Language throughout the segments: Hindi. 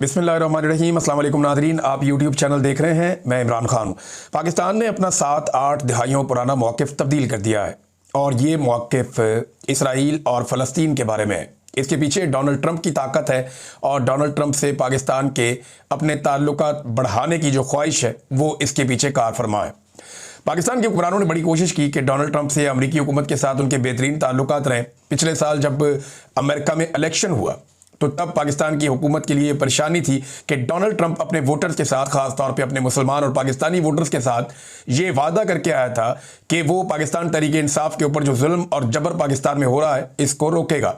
बिस्मिल्लाहिर्रहमानिर्रहीम। अस्सलाम वालेकुम नाज़रीन, आप यूट्यूब चैनल देख रहे हैं। मैं इमरान खान हूँ। पाकिस्तान ने अपना 7-8 दहाइयों पुराना मौक़िफ़ तब्दील कर दिया है और ये मौक़िफ़ इसराइल और फ़लस्तीन के बारे में है। इसके पीछे डोनाल्ड ट्रंप की ताकत है और डोनाल्ड ट्रंप से पाकिस्तान के अपने ताल्लुकात बढ़ाने की जो ख्वाहिश है वो इसके पीछे कार फरमा है। पाकिस्तान के हुक्मरानों ने बड़ी कोशिश की कि डोनाल्ड ट्रंप से अमरीकी हुकूमत के साथ उनके बेहतरीन ताल्लुकात रहें। पिछले साल जब अमेरिका में इलेक्शन हुआ तो तब पाकिस्तान की हुकूमत के लिए परेशानी थी कि डोनाल्ड ट्रंप अपने वोटर्स के साथ, ख़ास तौर पे अपने मुसलमान और पाकिस्तानी वोटर्स के साथ ये वादा करके आया था कि वो पाकिस्तान तहरीक इंसाफ के ऊपर जो जुल्म और जबर पाकिस्तान में हो रहा है इसको रोकेगा।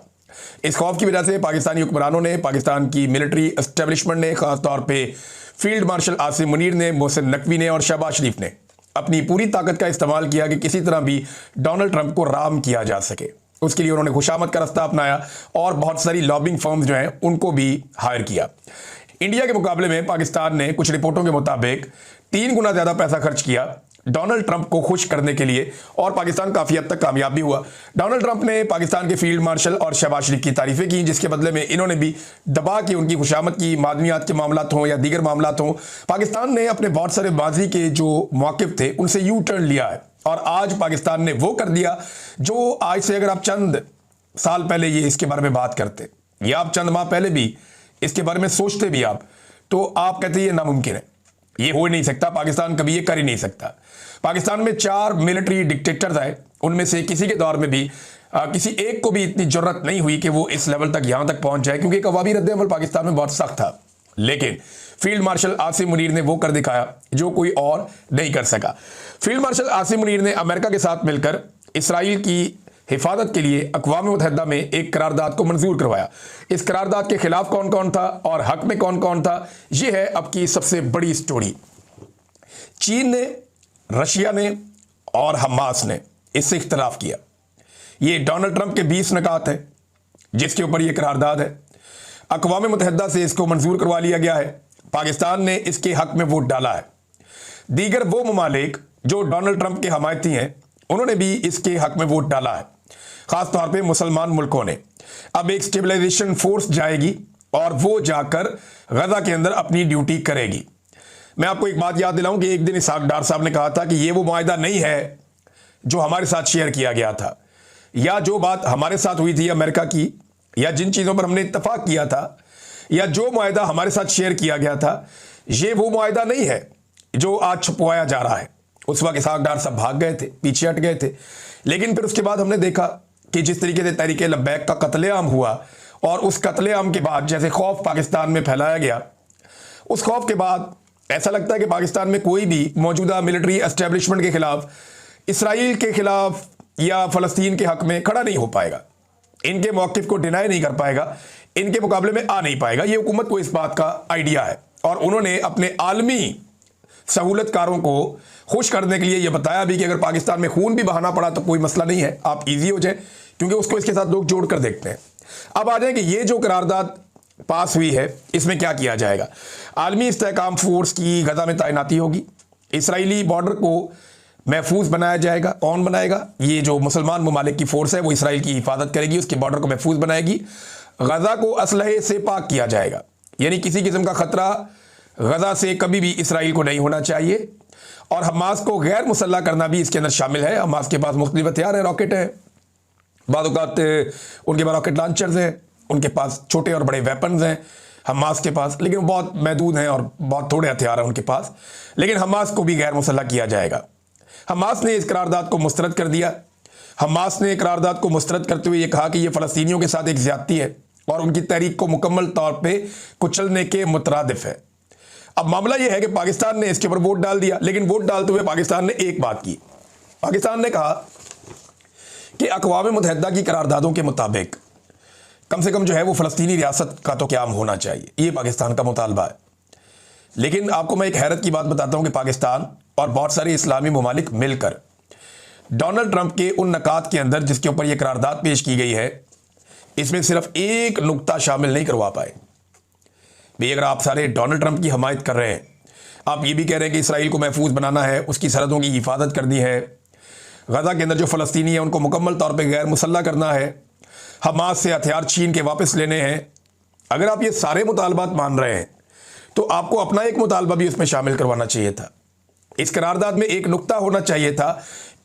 इस खौफ की वजह से पाकिस्तानी हुक्मरानों ने, पाकिस्तान की मिलिट्री एस्टेब्लिशमेंट ने, ख़ास तौर पर फील्ड मार्शल आसिम मुनीर ने, मोहसिन नकवी ने और शहबाज शरीफ ने अपनी पूरी ताकत का इस्तेमाल किया कि किसी तरह भी डोनाल्ड ट्रंप को राम किया जा सके। उसके लिए उन्होंने खुशामद का रास्ता अपनाया और बहुत सारी लॉबिंग फर्म्स जो हैं उनको भी हायर किया। इंडिया के मुकाबले में पाकिस्तान ने कुछ रिपोर्टों के मुताबिक 3 गुना ज़्यादा पैसा खर्च किया डोनाल्ड ट्रंप को खुश करने के लिए और पाकिस्तान काफ़ी हद तक कामयाब भी हुआ। डोनाल्ड ट्रंप ने पाकिस्तान के फील्ड मार्शल और शहबाज शरीफ की तारीफ़ें की, जिसके बदले में इन्होंने भी दबा के उनकी खुशामद की। मादनियात के मामलात हों या दीगर मामलात हों, पाकिस्तान ने अपने बहुत सारे माजी के जो मौक़िफ़ थे उनसे यू टर्न लिया है और आज पाकिस्तान ने वो कर दिया जो आज से अगर आप चंद साल पहले ये इसके बारे में बात करते या आप चंद माह पहले भी इसके बारे में सोचते भी आप, तो आप कहते ये नामुमकिन है, ये हो ही नहीं सकता, पाकिस्तान कभी ये कर ही नहीं सकता। पाकिस्तान में 4 मिलिट्री डिक्टेटर्स आए, उनमें से किसी के दौर में भी किसी एक को भी इतनी जरूरत नहीं हुई कि वो इस लेवल तक यहां तक पहुंच जाए, क्योंकि अवामी रद्द-ए-अमल पाकिस्तान में बहुत सख्त था। लेकिन फील्ड मार्शल आसिम मुनीर ने वो कर दिखाया जो कोई और नहीं कर सका। फील्ड मार्शल आसिम मुनीर ने अमेरिका के साथ मिलकर इसराइल की हिफाजत के लिए अक़वाम मुत्तहिदा में एक करारदाद को मंजूर करवाया। इस करारदाद के खिलाफ कौन कौन था और हक में कौन कौन था, ये है अब की सबसे बड़ी स्टोरी। चीन ने, रशिया ने और हमास ने इससे इख्तलाफ किया। ये डोनाल्ड ट्रंप के 20 नकात हैं जिसके ऊपर यह करारदाद है। अक़वाम मुत्तहिदा से इसको मंजूर करवा लिया गया है। पाकिस्तान ने इसके हक में वोट डाला है। दीगर वो ममालिक जो डोनाल्ड ट्रंप के हमायती हैं उन्होंने भी इसके हक में वोट डाला है, ख़ास तौर पे मुसलमान मुल्कों ने। अब एक स्टेबलाइजेशन फोर्स जाएगी और वो जाकर गजा के अंदर अपनी ड्यूटी करेगी। मैं आपको एक बात याद दिलाऊं कि एक दिन इसहाक डार साहब ने कहा था कि ये वो मुआहिदा नहीं है जो हमारे साथ शेयर किया गया था, या जो बात हमारे साथ हुई थी अमेरिका की, या जिन चीज़ों पर हमने इत्तफाक किया था, या जो मुआहिदा हमारे साथ शेयर किया गया था, ये वो मुआहिदा नहीं है जो आज छुपवाया जा रहा है। उस वक्त इसहाक डार साहब भाग गए थे, पीछे हट गए थे। लेकिन फिर उसके बाद हमने देखा कि जिस तरीके से तहरीक लब्बैक का कत्लेआम हुआ और उस कत्लेआम के बाद जैसे खौफ पाकिस्तान में फैलाया गया, उस खौफ के बाद ऐसा लगता है कि पाकिस्तान में कोई भी मौजूदा मिलिट्री एस्टेब्लिशमेंट के खिलाफ, इसराइल के खिलाफ या फ़लस्तीन के हक में खड़ा नहीं हो पाएगा, इनके मौक़िफ़ को डिनाई नहीं कर पाएगा, इनके मुकाबले में आ नहीं पाएगा। ये हुकूमत को इस बात का आइडिया है और उन्होंने अपने आलमी सहूलतकारों को खुश करने के लिए यह बताया भी कि अगर पाकिस्तान में खून भी बहाना पड़ा तो कोई मसला नहीं है, आप इजी हो जाए, क्योंकि उसको इसके साथ लोग जोड़ कर देखते हैं। अब आ जाए कि ये जो करारदाद पास हुई है इसमें क्या किया जाएगा। आलमी इस्तेहकाम फोर्स की गजा में तैनाती होगी। इसराइली बॉर्डर को महफूज बनाया जाएगा। कौन बनाएगा? ये जो मुसलमान ममालिक की फोर्स है वो इसराइल की हिफाजत करेगी, उसके बॉर्डर को महफूज बनाएगी। गजा को असलहे से पाक किया जाएगा, यानी किसी किस्म का खतरा गजा से कभी भी इसराइल को नहीं होना चाहिए। और हमास को गैर मुसल्लह करना भी इसके अंदर शामिल है। हमास के पास मुख्तलिफ हथियार हैं, रॉकेट हैं, बाद औक़ात उनके पास रॉकेट लॉन्चर्स हैं, उनके पास छोटे और बड़े वेपन्स हैं हमास के पास, लेकिन बहुत महदूद हैं और बहुत थोड़े हथियार हैं उनके पास। लेकिन हमास को भी गैर मुसल्लह किया जाएगा। हमास ने इस करारदाद को मुस्तरद कर दिया। हमास ने करारदाद को मुस्तरद करते हुए ये कहा कि यह फ़लस्तीनियों के साथ एक ज़्यादती है और उनकी तहरीक को मुकम्मल तौर पर कुचलने के मुतरादिफ है। अब मामला यह है कि पाकिस्तान ने इसके ऊपर वोट डाल दिया, लेकिन वोट डालते हुए पाकिस्तान ने एक बात की। पाकिस्तान ने कहा कि अक़वाम मुत्तहिदा की करारदादों के मुताबिक कम से कम जो है वो फ़लस्तीनी रियासत का तो क़याम होना चाहिए, ये पाकिस्तान का मुतालबा है। लेकिन आपको मैं एक हैरत की बात बताता हूँ कि पाकिस्तान और बहुत सारे इस्लामी ममालिक मिलकर डोनाल्ड ट्रंप के उन नकात के अंदर जिसके ऊपर यह करारदाद पेश की गई है, इसमें सिर्फ एक नुक्ता शामिल नहीं करवा पाए। भाई अगर आप सारे डोनाल्ड ट्रंप की हमायत कर रहे हैं, आप ये भी कह रहे हैं कि इसराइल को महफूज बनाना है, उसकी सरहदों की हिफाजत करनी है, गजा के अंदर जो फ़लस्तीनी है उनको मुकम्मल तौर पे गैर मुसल्लह करना है, हमास से हथियार छीन के वापस लेने हैं, अगर आप ये सारे मुतालबात मान रहे हैं तो आपको अपना एक मुतालबा भी उसमें शामिल करवाना चाहिए था। इस करारदाद में एक नुक्ता होना चाहिए था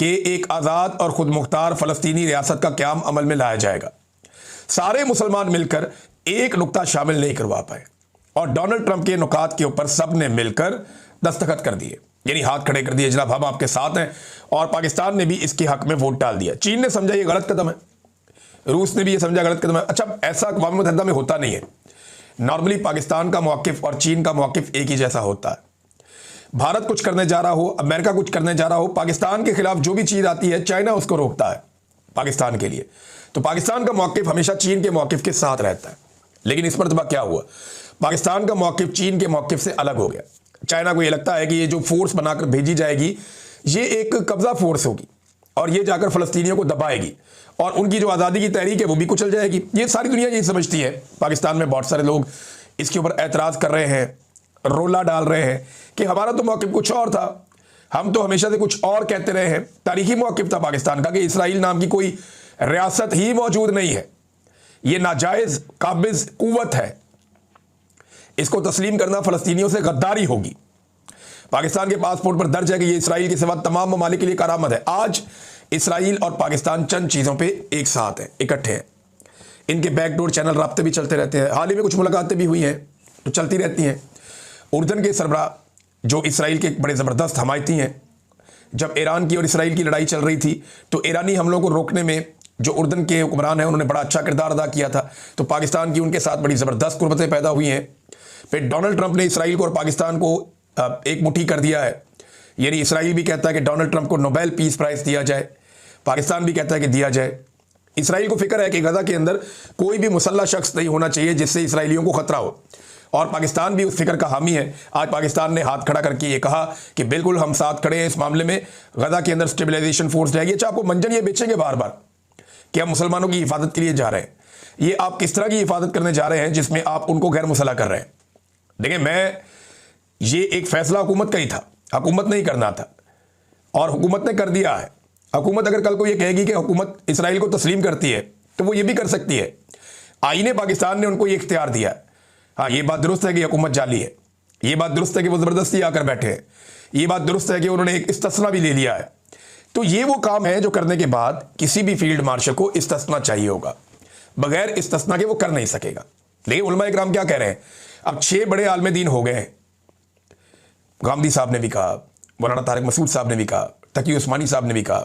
कि एक आज़ाद और खुद मुख्तार फ़लस्तीनी रियासत का क़याम अमल में लाया जाएगा। सारे मुसलमान मिलकर एक नुक्ता शामिल नहीं करवा पाए और डोनाल्ड ट्रंप के नुकात के ऊपर सब ने मिलकर दस्तखत कर दिए, यानी हाथ खड़े कर दिए, जनाब हम आपके साथ हैं। और पाकिस्तान ने भी इसके हक में वोट डाल दिया। चीन ने समझा ये गलत कदम है, रूस ने भी ये समझा गलत कदम है। अच्छा, ऐसा अक़वाम मुत्तहिदा में होता नहीं है। नॉर्मली पाकिस्तान का मौक़िफ़ और चीन का मौक़िफ़ एक ही जैसा होता है। भारत कुछ करने जा रहा हो, अमेरिका कुछ करने जा रहा हो, पाकिस्तान के खिलाफ जो भी चीज़ आती है चाइना उसको रोकता है पाकिस्तान के लिए। तो पाकिस्तान का मौक़िफ़ हमेशा चीन के मौक़िफ़ के साथ रहता है। लेकिन इस मरतबा क्या हुआ, पाकिस्तान का मौक़िफ़ चीन के मौक़िफ़ से अलग हो गया। चाइना को ये लगता है कि ये जो फोर्स बनाकर भेजी जाएगी ये एक कब्ज़ा फोर्स होगी और ये जाकर फ़लस्तीनियों को दबाएगी और उनकी जो आज़ादी की तहरीक है वो भी कुचल जाएगी। ये सारी दुनिया यही समझती है। पाकिस्तान में बहुत सारे लोग इसके ऊपर एतराज़ कर रहे हैं, रोला डाल रहे हैं कि हमारा तो मौक़िफ़ कुछ और था, हम तो हमेशा से कुछ और कहते रहे हैं। तारीख़ी मौक़िफ़ था पाकिस्तान का कि इसराइल नाम की कोई रियासत ही मौजूद नहीं है, ये नाजायज़ काबिज़ कुव्वत है, इसको तस्लीम करना फ़लस्तीनियों से गद्दारी होगी। पाकिस्तान के पासपोर्ट पर दर्ज है कि ये इसराइल के सिवा तमाम ममालिक के लिए करामत है। आज इसराइल और पाकिस्तान चंद चीज़ों पे एक साथ हैं, इकट्ठे हैं। इनके बैकडोर चैनल राब्ते भी चलते रहते हैं। हाल ही में कुछ मुलाकातें भी हुई हैं तो चलती रहती हैं। उर्दन के सरबराह जो इसराइल के बड़े ज़बरदस्त हमायती हैं, जब ईरान की और इसराइल की लड़ाई चल रही थी तो ईरानी हमलों को रोकने में जो उर्दन के हुक्मरान हैं उन्होंने बड़ा अच्छा किरदार अदा किया था। तो पाकिस्तान की उनके साथ बड़ी ज़बरदस्त कुर्बतें पैदा हुई हैं। फिर डोनाल्ड ट्रंप ने इसराइल को और पाकिस्तान को एक मुट्ठी कर दिया है। यानी इसराइल भी कहता है कि डोनाल्ड ट्रंप को नोबेल पीस प्राइज़ दिया जाए, पाकिस्तान भी कहता है कि दिया जाए। इसराइल को फिक्र है कि गज़ा के अंदर कोई भी मुसल्लह शख्स नहीं होना चाहिए जिससे इसराइलियों को ख़तरा हो, और पाकिस्तान भी उस फिक्र का हामी है। आज पाकिस्तान ने हाथ खड़ा करके ये कहा कि बिल्कुल हम साथ खड़े हैं इस मामले में, गज़ा के अंदर स्टेबलाइजेशन फोर्स जाएगी। अच्छा, आपको मंजन ये बेचेंगे बार बार कि हम मुसलमानों की हिफाजत के लिए जा रहे हैं। ये आप किस तरह की हिफाजत करने जा रहे हैं जिसमें आप उनको गैर मुसल्लह कर रहे हैं? देखिए, ये एक फैसला हुकूमत का ही था, हुकूमत ने ही करना था और हुकूमत ने कर दिया है। हुकूमत अगर कल को ये कहेगी कि हुकूमत इसराइल को तस्लीम करती है तो वो ये भी कर सकती है। आईने पाकिस्तान ने उनको ये इख्तियार दिया है। हाँ, ये बात दुरुस्त है कि हुकूमत जाली है, ये बात दुरुस्त है कि वो ज़बरदस्ती आकर बैठे हैं, ये बात दुरुस्त है कि उन्होंने एक इस्तिस्ना भी ले लिया है। तो ये वो काम है जो करने के बाद किसी भी फील्ड मार्शल को इस्तिस्ना चाहिए होगा, बगैर इस्तिस्ना के वो कर नहीं सकेगा। लेकिन उलमा इकराम क्या कह रहे हैं, अब 6 बड़े आलम दीन हो गए हैं। गांधी साहब ने भी कहा, मौलाना तारिक मसूद साहब ने भी कहा, तकी उस्मानी साहब ने भी कहा,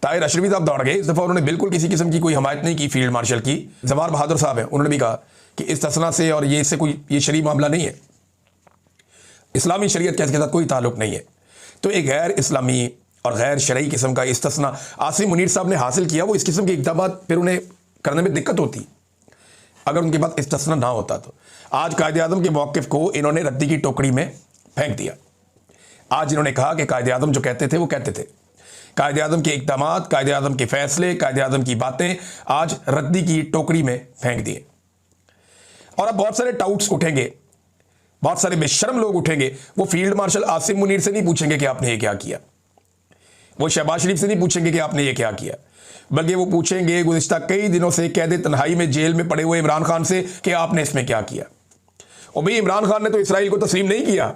ताहिर अशरफी साहब दौड़ गए। इस दफ़ा उन्होंने बिल्कुल किसी किस्म की कोई हमायत नहीं की फील्ड मार्शल की। जवाहर बहादुर साहब हैं, उन्होंने भी कहा कि इस्तिस्ना से और ये इससे कोई ये शरई मामला नहीं है, इस्लामी शरीयत के साथ कोई ताल्लुक नहीं है। तो एक गैर इस्लामी और गैर शरई किस्म का इस्तिस्ना आसिम मुनीर साहब ने हासिल किया। वो इस किस्म के इक़दाम फिर उन्हें करने में दिक्कत होती अगर उनके पास इस्तिस्ना ना होता। तो आज कायद-ए-आज़म के मौक़िफ़ को इन्होंने रद्दी की टोकरी में फेंक दिया। आज इन्होंने कहा कि कायद-ए-आज़म जो कहते थे वो कहते थे। कायद-ए-आज़म के इक़दामात, कायद-ए-आज़म के फ़ैसले, कायद-ए-आज़म की बातें आज रद्दी की टोकरी में फेंक दिए। और अब बहुत सारे टाउट्स उठेंगे, बहुत सारे बेशर्म लोग उठेंगे। वो फील्ड मार्शल आसिम मुनीर से नहीं पूछेंगे कि आपने ये क्या किया, वो शहबाज शरीफ से नहीं पूछेंगे कि आपने ये क्या किया, बल्कि वो पूछेंगे गुज़िश्ता कई दिनों से कैद तन्हाई में जेल में पड़े हुए इमरान खान से कि आपने इसमें क्या किया। और भाई, इमरान खान ने तो इसराइल को तस्लीम नहीं किया,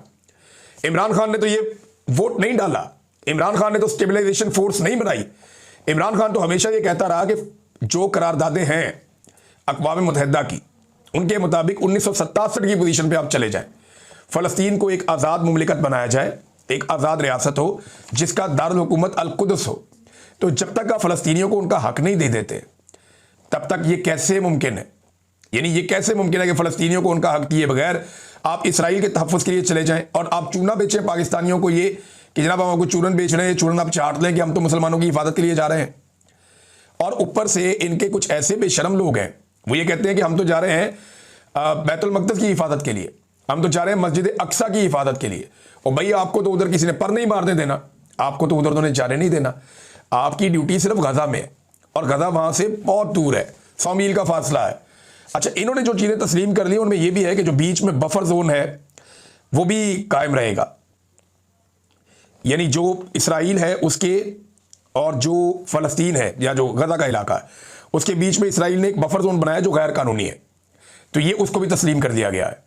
इमरान खान ने तो ये वोट नहीं डाला, इमरान खान ने तो स्टेबलाइजेशन फोर्स नहीं बनाई। इमरान खान तो हमेशा ये कहता रहा कि जो करारदादें हैं अक़वाम मुत्तहिदा की, उनके मुताबिक 1967 की पोजीशन पे आप चले जाएं, फ़लस्तीन को एक आज़ाद मुमलिकत बनाया जाए, एक आज़ाद रियासत हो जिसका दारुल हुकूमत अल-कुद्स हो। तो जब तक आप फ़लस्तीनियों को उनका हक नहीं दे देते तब तक ये कैसे मुमकिन है, यानी ये कैसे मुमकिन है कि फ़लस्तीनियों को उनका हक दिए बगैर आप इसराइल के तहफ़्फ़ुज़ के लिए चले जाएं और आप चूना बेचें पाकिस्तानियों को, ये कि जनाब हम आपको चूरन बेच रहे हैं, चूरन आप चाट लें कि हम तो मुसलमानों की हिफाजत के लिए जा रहे हैं। और ऊपर से इनके कुछ ऐसे बेशरम लोग हैं, वो ये कहते हैं कि हम तो जा रहे हैं बैतुल मक़दस की हिफाजत के लिए, हम तो जा रहे हैं मस्जिद अक्सा की हिफाजत के लिए। और भाई, आपको तो उधर किसी ने पर नहीं मारने देना, आपको तो उधर उन्होंने जाने नहीं देना। आपकी ड्यूटी सिर्फ गज़ा में है और गज़ा वहाँ से बहुत दूर है, 100 मील का फासला है। अच्छा, इन्होंने जो चीज़ें तस्लीम कर ली उनमें यह भी है कि जो बीच में बफर जोन है वो भी कायम रहेगा, यानी जो इसराइल है उसके और जो फ़लस्तीन है या जो गज़ा का इलाका है उसके बीच में इसराइल ने एक बफर जोन बनाया जो गैर कानूनी है, तो ये उसको भी तस्लीम कर दिया गया है।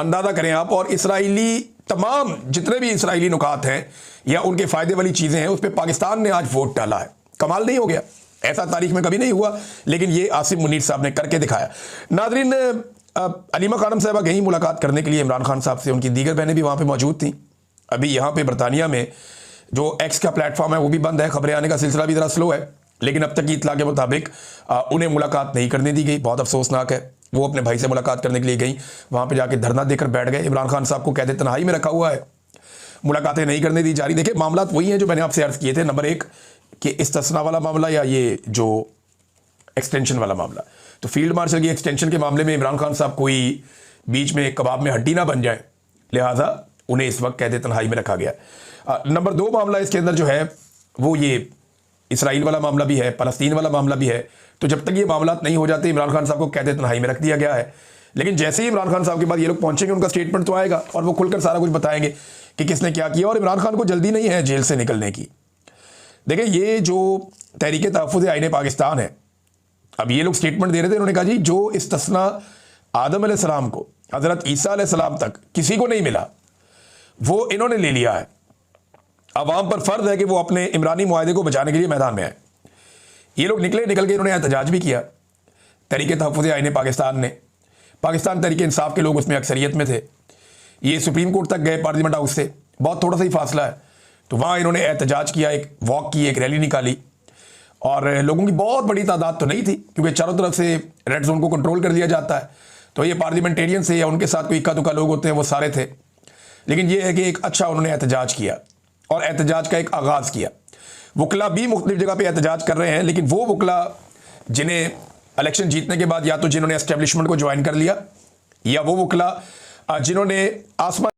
अंदाज़ा करें आप, और इसराइली तमाम जितने भी इसराइली नुकात हैं या उनके फ़ायदे वाली चीज़ें हैं, उस पर पाकिस्तान ने आज वोट डाला है। कमाल नहीं हो गया? ऐसा तारीख में कभी नहीं हुआ, लेकिन ये आसिम मुनीर साहब ने करके दिखाया। नादरीन, अलीमा खानम साहबा गई मुलाकात करने के लिए इमरान खान साहब से, उनकी दीगर बहनें भी वहाँ पे मौजूद थीं। अभी यहाँ पे बरतानिया में जो एक्स का प्लेटफॉर्म है वो भी बंद है, खबरें आने का सिलसिला भी ज़रा स्लो है, लेकिन अब तक की इतला के मुताबिक उन्हें मुलाकात नहीं करने दी गई। बहुत अफसोसनाक है। वो अपने भाई से मुलाकात करने के लिए गई, वहाँ पर जाके धरना देकर बैठ गए। इमरान खान साहब को कैद तन्हाई में रखा हुआ है, मुलाकातें नहीं करने दी जा रही। देखिए, मामला वही हैं जो मैंने आपसे अर्ज़ किए थे। नंबर एक कि इस्तिस्ना वाला मामला या ये जो एक्सटेंशन वाला मामला, तो फील्ड मार्शल की एक्सटेंशन के मामले में इमरान खान साहब कोई बीच में कबाब में हड्डी ना बन जाए, लिहाजा उन्हें इस वक्त कैद तन्हाई में रखा गया। नंबर दो मामला इसके अंदर जो है वो ये इसराइल वाला मामला भी है, फ़लस्तीन वाला मामला भी है। तो जब तक ये मामला नहीं हो जाते, इमरान खान साहब को कैद तन्हाई में रख दिया गया है। लेकिन जैसे ही इमरान खान साहब के बाद ये लोग पहुंचेंगे, उनका स्टेटमेंट तो आएगा और वो खुलकर सारा कुछ बताएंगे कि किसने क्या किया। और इमरान खान को जल्दी नहीं है जेल से निकलने की। देखिए, ये जो तहरीक तहफ़्फ़ुज़ आईन पाकिस्तान है, अब ये लोग स्टेटमेंट दे रहे थे, उन्होंने कहा जी जो इस्तिस्ना आदम अलैहिस्सलाम को हज़रत ईसा अलैहिस्सलाम तक किसी को नहीं मिला, वो इन्होंने ले लिया है। अवाम पर फ़र्ज है कि वो अपने इमरानी मुआहदे को बचाने के लिए मैदान में आए। ये लोग निकल के इन्होंने एहतजाज भी किया। तहरीक तहफ़्फ़ुज़ आईन पाकिस्तान ने, पाकिस्तान तहरीक इंसाफ के लोग उसमें अक्सरियत में थे। ये सुप्रीम कोर्ट तक गए, पार्लियामेंट हाउस से बहुत थोड़ा सा ही फासला है, तो वहाँ इन्होंने एहतजाज किया, एक वॉक की, एक रैली निकाली। और लोगों की बहुत बड़ी तादाद तो नहीं थी, क्योंकि चारों तरफ से रेड जोन को कंट्रोल कर लिया जाता है, तो ये पार्लियामेंटेरियन से या उनके साथ कोई इक्का दुक्का लोग होते हैं, वो सारे थे। लेकिन ये है कि एक अच्छा उन्होंने एहतजाज किया और एहतजाज का एक आगाज़ किया। वकला भी मुख्तलिफ जगह पे एहतजाज कर रहे हैं, लेकिन वो वकला जिन्हें इलेक्शन जीतने के बाद या तो जिन्होंने एस्टेब्लिशमेंट को ज्वाइन कर लिया, या वो वकला जिन्होंने आसमान